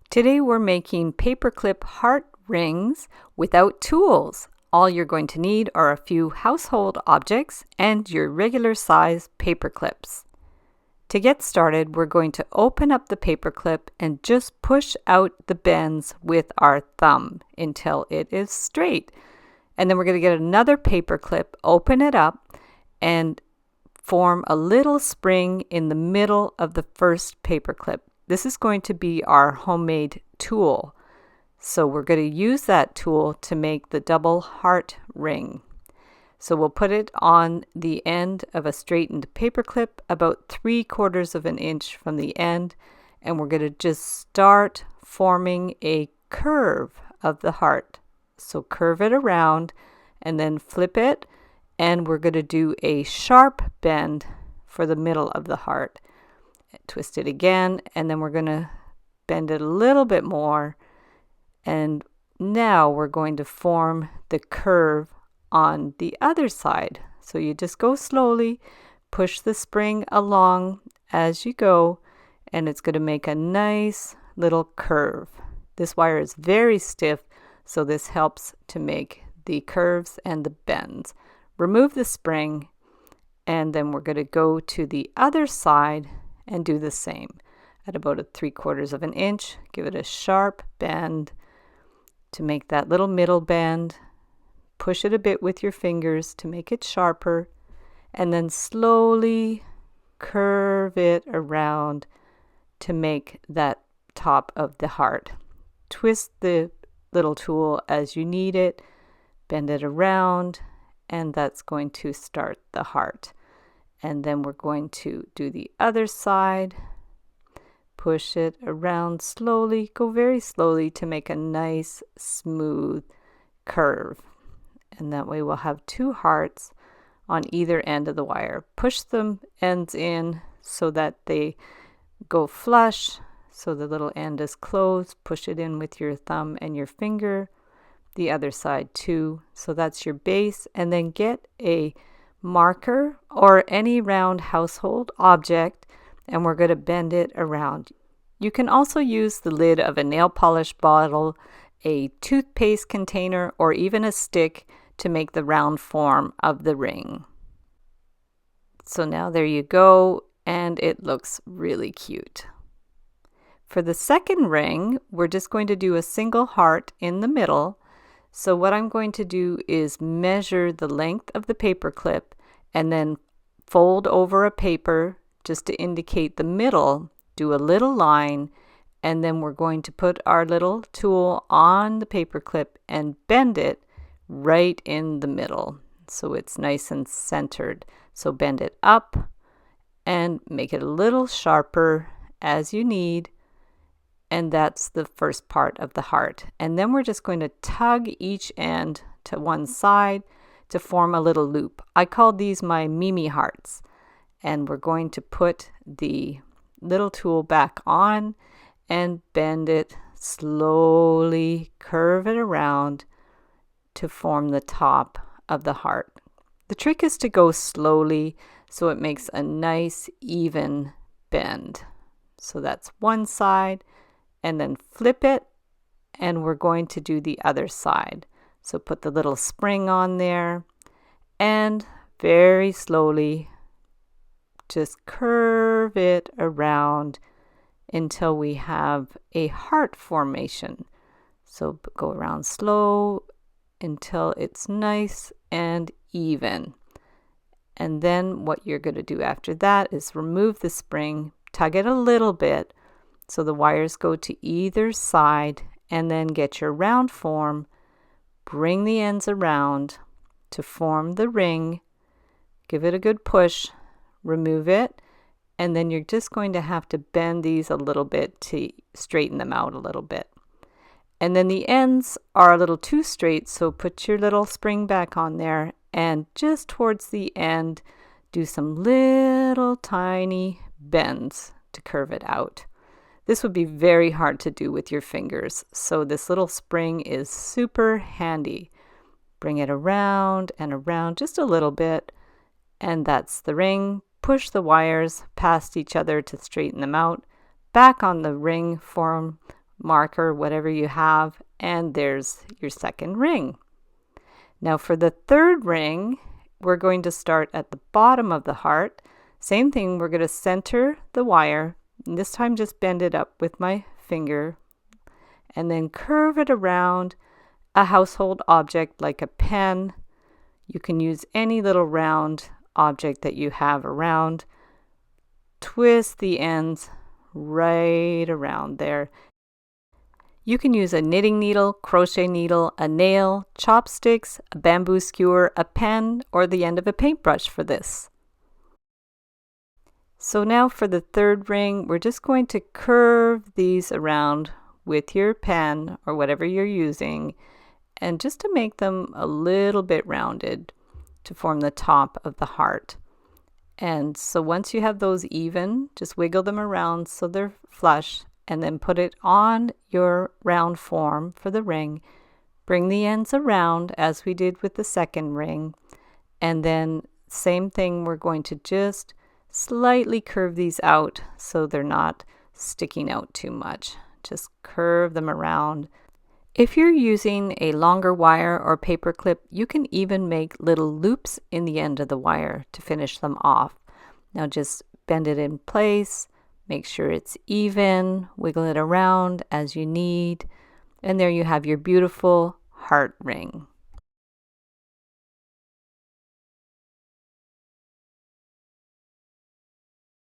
Today we're making paperclip heart rings without tools. All you're going to need are a few household objects and your regular size paperclips. To get started, we're going to open up the paperclip and just push out the bends with our thumb until it is straight. And then we're going to get another paperclip, open it up, and form a little spring in the middle of the first paperclip. This is going to be our homemade tool. So we're going to use that tool to make the double heart ring. So we'll put it on the end of a straightened paperclip about 3/4 of an inch from the end, and we're going to just start forming a curve of the heart. So curve it around and then flip it, and we're going to do a sharp bend for the middle of the heart. Twist it again, and then we're going to bend it a little bit more, and now we're going to form the curve on the other side. So you just go slowly, push the spring along as you go, and it's going to make a nice little curve. This wire is very stiff, so this helps to make the curves and the bends. Remove the spring, and then we're going to go to the other side and do the same. At about 3/4 of an inch, give it a sharp bend to make that little middle bend. Push it a bit with your fingers to make it sharper, and then slowly curve it around to make that top of the heart. Twist the little tool as you need it, bend it around, and that's going to start the heart. And then we're going to do the other side. Push it around slowly, go very slowly to make a nice smooth curve. And that way we'll have two hearts on either end of the wire. Push the ends in so that they go flush, so the little end is closed. Push it in with your thumb and your finger. The other side too. So that's your base. And then get a marker or any round household object, and we're going to bend it around. You can also use the lid of a nail polish bottle, a toothpaste container, or even a stick to make the round form of the ring. So now there you go, and it looks really cute. For the second ring, we're just going to do a single heart in the middle. So what I'm going to do is measure the length of the paperclip and then fold over a paper just to indicate the middle, do a little line, and then we're going to put our little tool on the paperclip and bend it right in the middle so it's nice and centered. So bend it up and make it a little sharper as you need. And that's the first part of the heart. And then we're just going to tug each end to one side to form a little loop. I call these my Mimi hearts. And we're going to put the little tool back on and bend it slowly, curve it around to form the top of the heart. The trick is to go slowly so it makes a nice even bend. So that's one side. And then flip it, and we're going to do the other side. So put the little spring on there, and very slowly just curve it around until we have a heart formation. So go around slow until it's nice and even. And then what you're going to do after that is remove the spring, tug it a little bit, so the wires go to either side, and then get your round form, bring the ends around to form the ring, give it a good push, remove it, and then you're just going to have to bend these a little bit to straighten them out a little bit. And then the ends are a little too straight, so put your little spring back on there, and just towards the end, do some little tiny bends to curve it out. This would be very hard to do with your fingers, so this little spring is super handy. Bring it around and around just a little bit, and that's the ring. Push the wires past each other to straighten them out. Back on the ring form marker, whatever you have, and there's your second ring. Now for the third ring, we're going to start at the bottom of the heart. Same thing, we're going to center the wire, and this time just bend it up with my finger, and then curve it around a household object like a pen. You can use any little round object that you have around. Twist the ends right around there. You can use a knitting needle, crochet needle, a nail, chopsticks, a bamboo skewer, a pen, or the end of a paintbrush for this. So now for the third ring, we're just going to curve these around with your pen or whatever you're using, and just to make them a little bit rounded to form the top of the heart. And so once you have those even, just wiggle them around so they're flush, and then put it on your round form for the ring. Bring the ends around as we did with the second ring, and then same thing, we're going to just slightly curve these out so they're not sticking out too much. Just curve them around. If you're using a longer wire or paper clip, you can even make little loops in the end of the wire to finish them off. Now just bend it in place, make sure it's even, wiggle it around as you need, and there you have your beautiful heart ring.